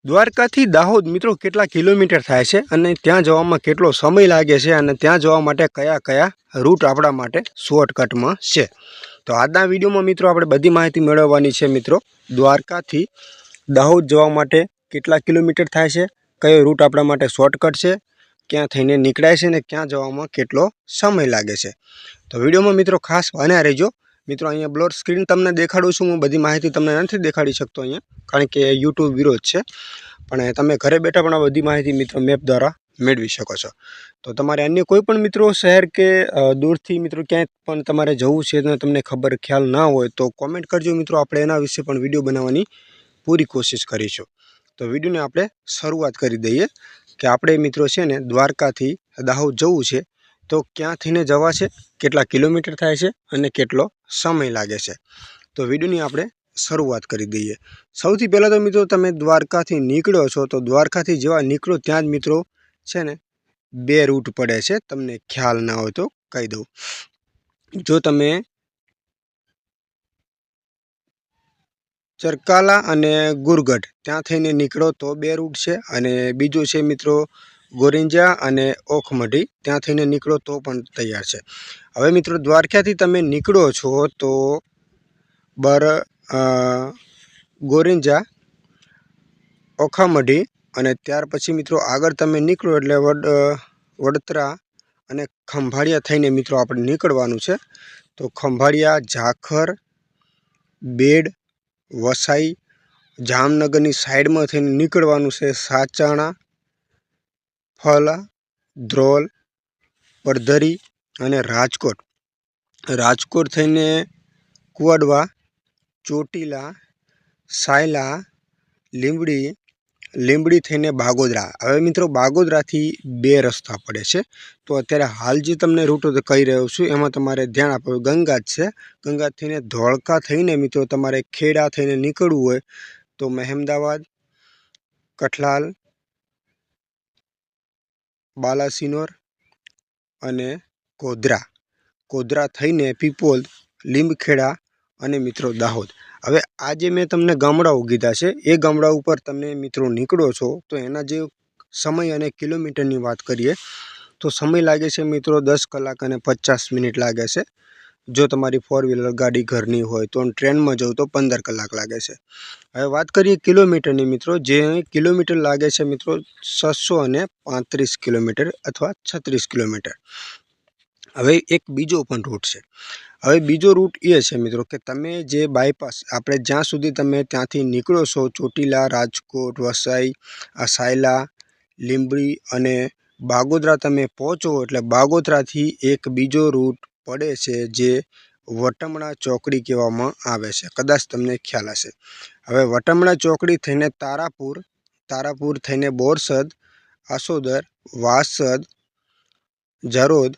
દ્વારકાથી દાહોદ મિત્રો કેટલા કિલોમીટર થાય છે અને ત્યાં જવામાં કેટલો સમય લાગે છે અને ત્યાં જવા માટે કયા કયા રૂટ આપણા માટે શોર્ટકટમાં છે। તો આજના વિડીયોમાં મિત્રો આપણે બધી માહિતી મેળવવાની છે। મિત્રો દ્વારકાથી દાહોદ જવા માટે કેટલા કિલોમીટર થાય છે, કયો રૂટ આપણા માટે શોર્ટકટ છે, ક્યાં થઈને નીકળાય છે ને ક્યાં જવામાં કેટલો સમય લાગે છે। તો વિડીયોમાં મિત્રો ખાસ બન્યા રહેજો। મિત્રો અહીંયા બ્લર સ્ક્રીન તમને દેખાડું છું, હું બધી માહિતી તમને નથી દેખાડી શકતો અહીંયા, કારણ કે યુટ્યુબ વિરોધ છે, પણ તમે ઘરે બેઠા પણ આ બધી માહિતી મિત્રો મેપ દ્વારા મેળવી શકો છો। તો તમારે અન્ય કોઈ પણ મિત્રો શહેર કે દૂરથી મિત્રો ક્યાંય પણ તમારે જવું છે અને તમને ખબર ખ્યાલ ના હોય તો કોમેન્ટ કરજો મિત્રો, આપણે એના વિશે પણ વિડીયો બનાવવાની પૂરી કોશિશ કરીશું। તો વિડીયોને આપણે શરૂઆત કરી દઈએ કે આપણે મિત્રો છે ને દ્વારકાથી દાહોદ જવું છે તો ક્યાં થઈને જવા છે, કેટલા કિલોમીટર થાય છે અને કેટલો સમય લાગે છે। તો વિડીયોની આપણે શરૂઆત કરી દઈએ। સૌથી પહેલાં તો મિત્રો તમે દ્વારકાથી નીકળો છો તો દ્વારકાથી જેવા નીકળો ત્યાં જ મિત્રો છે ને બે રૂટ પડે છે, તમને ખ્યાલ ના હોય તો કહી દઉં। જો તમે ચરકાલા અને ગુરગઢ ત્યાં થઈને નીકળો તો બે રૂટ છે, અને બીજું છે મિત્રો ગોરિંજા અને ઓખમઢી ત્યાં થઈને નીકળો તો પણ તૈયાર છે। હવે મિત્રો દ્વારકાથી તમે નીકળો છો તો ગોરિંજા, ઓખામઢી અને ત્યાર પછી મિત્રો આગળ તમે નીકળો એટલે વડોદરા અને ખંભાળિયા થઈને મિત્રો આપણે નીકળવાનું છે। તો ખંભાળિયા, ઝાખર, બેડ, વસાઈ, જામનગરની સાઈડમાં થઈને નીકળવાનું છે। સાચાણા, ફલા, ધ્રોલ, પડધરી અને રાજકોટ થઈને કુવાડવા, ચોટીલા, સાયલા, લીંબડી થઈને બાગોદરા। હવે મિત્રો બાગોદરાથી બે રસ્તા પડે છે, તો અત્યારે હાલ જે તમને રૂટ કહી રહ્યો છું એમાં તમારે ધ્યાન આપવું। ગંગાજ છે, ગંગાજ થઈને ધોળકા થઈને મિત્રો તમારે ખેડા થઈને નીકળવું હોય તો મહેમદાવાદ, કઠલાલ, બાલાસિનોર અને કોદરા થઈને પીપોલ, લીંબખેડા અને મિત્રો દાહોદ। હવે આ જે મેં તમને ગામડાઓ કીધા છે એ ગામડા ઉપર તમે મિત્રો નીકળો છો તો એના જે સમય અને કિલોમીટરની વાત કરીએ તો સમય લાગે છે મિત્રો 10 કલાક અને 50 મિનિટ લાગે છે। જો તમારી 4 વ્હીલર ગાડી ઘરની હોય તો ટ્રેનમાં જવું તો 15 કલાક લાગે છે। હવે વાત કરીએ કિલોમીટરની મિત્રો, જે કિલોમીટર લાગે છે મિત્રો 635 કિલોમીટર અથવા 36 કિલોમીટર। હવે એક બીજો પણ રૂટ છે। હવે બીજો રૂટ એ છે મિત્રો કે તમે જે બાયપાસ આપણે જ્યાં સુધી તમે ત્યાંથી નીકળો છો ચોટીલા, રાજકોટ, વસાઈ, સાયલા, લીંબડી અને બાગોદરા તમે પહોંચો એટલે બાગોદરાથી એક બીજો રૂટ પડે છે જે વટમણા ચોકડી કહેવામાં આવે છે, કદાચ તમને ખ્યાલ હશે। હવે વટમણા ચોકડી થઈને તારાપુર થઈને બોરસદ, આસોદર, વાસદ, જરોદ,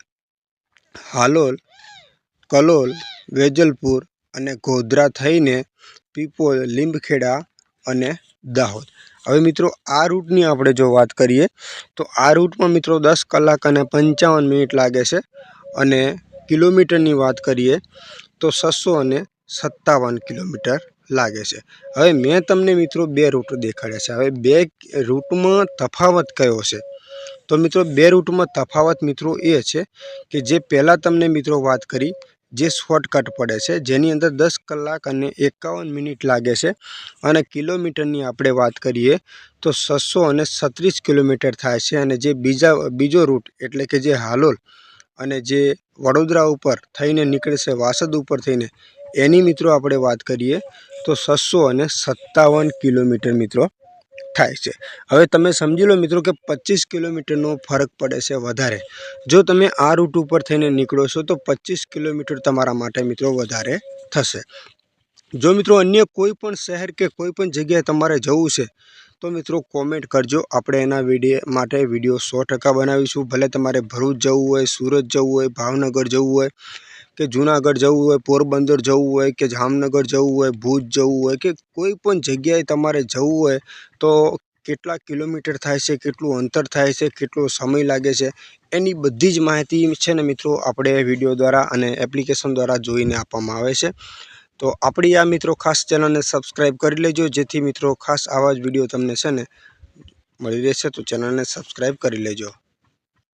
હાલોલ, કલોલ, વેજલપુર અને ગોધરા થઈને પીપોલ, લીંબખેડા અને દાહોદ। હવે મિત્રો આ રૂટની આપણે જો વાત કરીએ તો આ રૂટમાં મિત્રો 10 કલાક અને 55 મિનિટ લાગે છે, અને કિલોમીટરની વાત કરીએ તો 657 કિલોમીટર લાગે છે। હવે મેં તમને મિત્રો બે રૂટ દેખાડ્યા છે। હવે બે રૂટમાં તફાવત કયો છે? તો મિત્રો બે રૂટમાં તફાવત મિત્રો એ છે કે જે પહેલાં તમને મિત્રો વાત કરી જે શોર્ટકટ પડે છે જેની અંદર 10 કલાક અને 51 મિનિટ લાગે છે, અને કિલોમીટરની આપણે વાત કરીએ તો 636 કિલોમીટર થાય છે। અને જે બીજો રૂટ એટલે કે જે હાલોલ અને જે વડોદરા ઉપર થઈને નીકળે છે વાસદ ઉપર થઈને, એની મિત્રો આપણે વાત કરીએ તો 657 કિલોમીટર મિત્રો થાય છે। હવે તમે સમજી લો મિત્રો કે 25 કિલોમીટરનો ફરક પડે છે વધારે। જો તમે આ રૂટ ઉપર થઈને નીકળો છો તો 25 કિલોમીટર તમારા માટે મિત્રો વધારે થશે। જો મિત્રો અન્ય કોઈ પણ શહેર કે કોઈ પણ જગ્યાએ તમારે જવું છે તો મિત્રો કોમેન્ટ કરજો, આપણે એના માટે વિડીયો 100% બનાવીશું। ભલે તમારે ભરૂચ જવું હોય, સુરત જવું હોય, ભાવનગર જવું હોય કે જૂનાગઢ જવું હોય, પોરબંદર જવું હોય કે જામનગર જવું હોય, ભુજ જવું હોય કે કોઈ પણ જગ્યાએ તમારે જવું હોય તો કેટલા કિલોમીટર થાય છે, કેટલું અંતર થાય છે, કેટલો સમય લાગે છે, એની બધી જ માહિતી છે ને મિત્રો આપણે વિડીયો દ્વારા અને એપ્લિકેશન દ્વારા જોઈને આપવામાં આવે છે। તો આપણી આ મિત્રો ખાસ ચેનલને સબસ્ક્રાઈબ કરી લેજો, જેથી મિત્રો ખાસ આવા જ વિડીયો તમને છે ને મળી રહેશે. તો ચેનલને સબસ્ક્રાઈબ કરી લેજો.